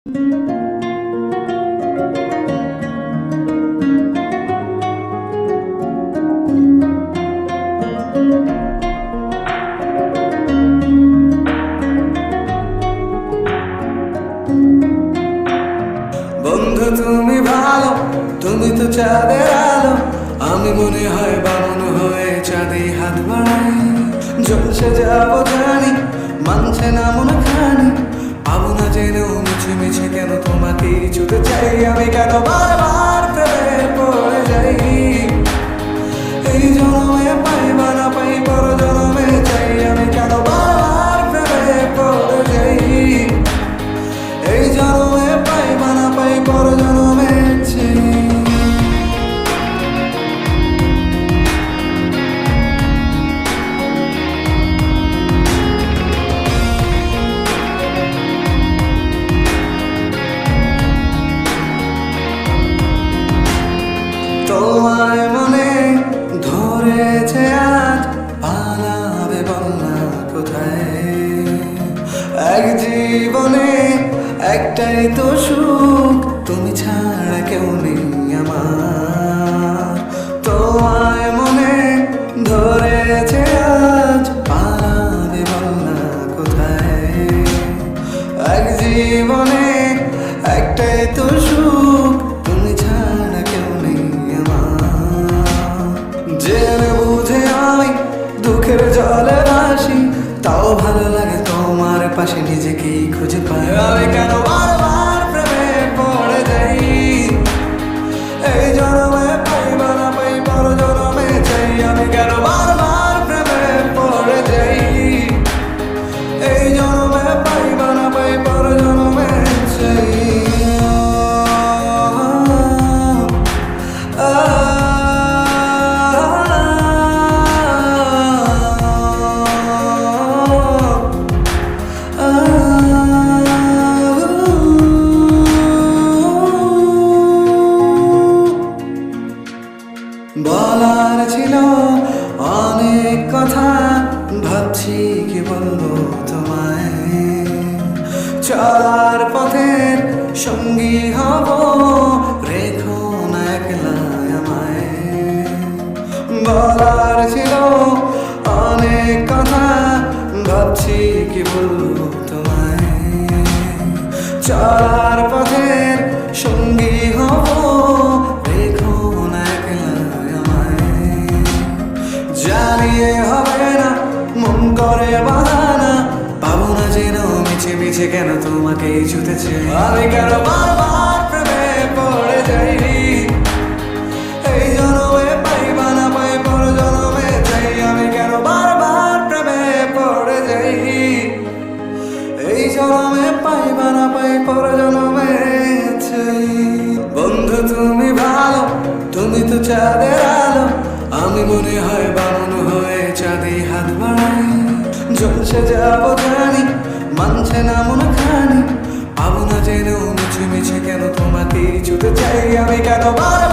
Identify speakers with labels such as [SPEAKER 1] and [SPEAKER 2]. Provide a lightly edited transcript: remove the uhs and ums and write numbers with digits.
[SPEAKER 1] বন্ধু তুমি ভালো, তুমি তো চাঁদের আলো। আমি মনে হয় বামন হয়ে চাঁদে হাত বাড়াই। জলসে যাবো জানি, মানছে না মনে খানি। পাবো না জেনেও মিছে মিছে কেন তোমাকে ছুতে চাই। আমি কেন বারবার প্রেমে পড়ে যাই। এই জন্মে পাই বা না পাই, পর জন্মে চাই। আমি কেন বারবার প্রেমে পড়ে যাই। এই জন্মে পাই বা না পাই, পর জন্মে চাই। তোমায় মনে ধরেছে আজ, পালাবে বলনা কোথায়। এক জীবনে একটাই তো সুখ, তুমি ছাড়া কেউ নেই আমার। তোমায় মনে ধরেছে আজ, পালাবে বলনা কোথায়। এক জীবনে একটাই তো সুখ, তুমি ছাড়া কেউ নেই আমার। জেনে বুঝে আমি দুঃখের জলে ভাসি, তাও ভালো লাগে তোমার পাশে নিজেকেই খুঁজে পাই। আমি কেন বারবার প্রেমে পড়ে যাই। এই জন্মে পাই বা না পাই, পর জন্মে চাই। আমি কেন বারবার প্রেমে পড়ে যাই। এই জন্মে পাই বা না পাই, পর জন্মে চাই। বলার ছিল অনেক কথা, ভাবছি কি বলবো তোমায়। চলার পথের সঙ্গী হব, রেখো না একলা আমায়। বলার ছিল অনেক কথা, ভাবছি কি বলবো তোমায়। চলার পথের সঙ্গী হব, রেখো না একলা আমায়। জানিয়ে হবে না, মন করে বাহানা। পাবো না যেন মিছে মিছে কেন তোমাকে ছুতেছে। আমি কেন বারবার প্রেমে পড়ে যাই। এই জন্মে পাই বা না পাই, পর জন্মে চাই। আমি কেন বারবার প্রেমে পড়ে যাই। এই জন্মে পাই বা না পাই, পর জন্মে চাই। বন্ধু তুমি ভালো, তুমি তো চাঁদের আলো। আমি মনে হয় বামন হয়ে চাঁদে হাত বাড়াই। জলসে যাবো জানি, মানছে না মনে খানি। পাবো না জেনেও মিছে মিছে কেন তোমাকে ছুতে চাই। আমি কেন বারবার